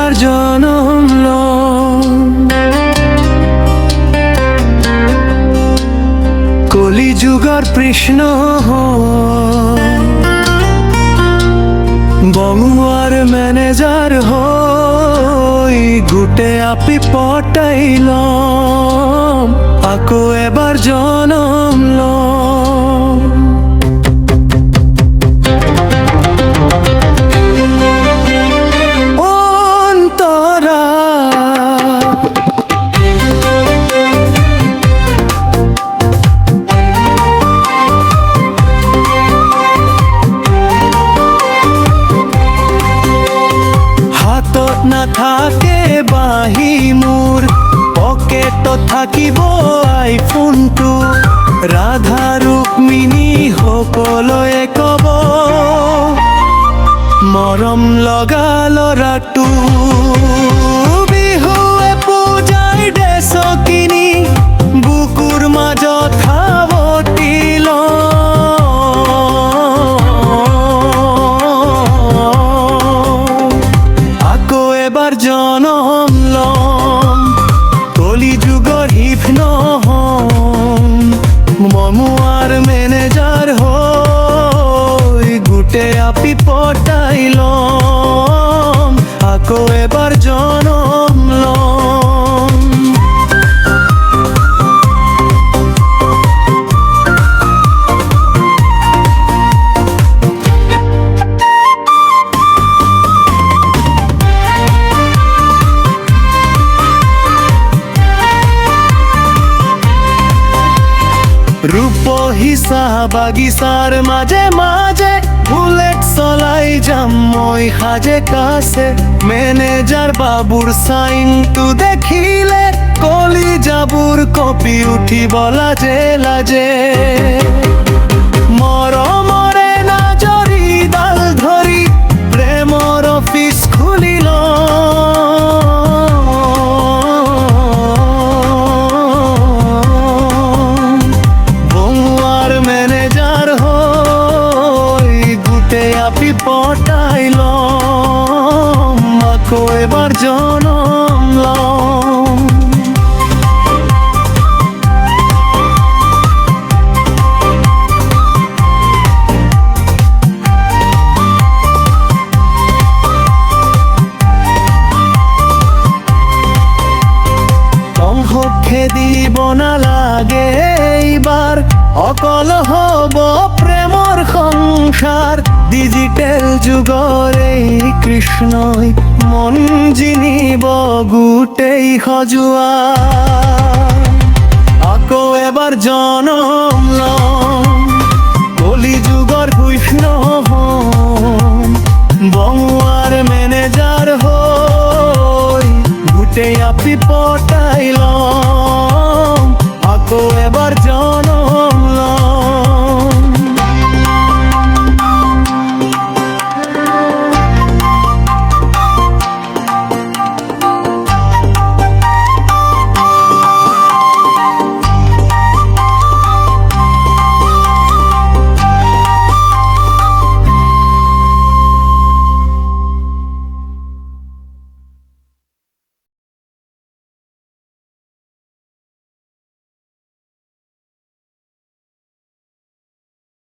এবার জনম কলিযুগর কৃষ্ণ বঙুয়ার ম্যানেজার হই গুটে আপি পটাইল আকো এবার জনম না থাকে বাহি মোর পকেট থাকিব আইফোনটো রাধা রুক্মিণী সকলয়ে কব মৰম লগা ল'ৰাটো বিহুৱে পূজাই ড্ৰেছ কিনি বুকুৰ মাজত খাৱতিল এবার জনম লম কলিযুগর হিফন মমুয়ার ম্যানেজার হই গুটে আপি পটাইল আকো এবার জনম লম রূপহিসা বাগিচার মাঝে মাঝে বুলেট চলাই যাম মই সাজে কাছে ম্যানেজার বাবুর সাইনটো দেখিলে কলিজাবোৰ কপি উঠিব লাজে লাজে মৰমৰে নাজৰিডাল ধৰি প্ৰেমৰ অফিচ খুলিল আপি পটাইল আকো এবার জনম লম সংহক্ষে দিব নালাগে এইবার অকল হব প্ৰেমৰ সংসার ডিজিটেল যুগৰ এই কৃষ্ণই মন জিনিব গোটেই সজোৱা আকৌ এবাৰ জনম লম কলিযুগৰ কৃষ্ণ বঙুয়ার ম্যানেজার হই গোটেই আপি পটাইল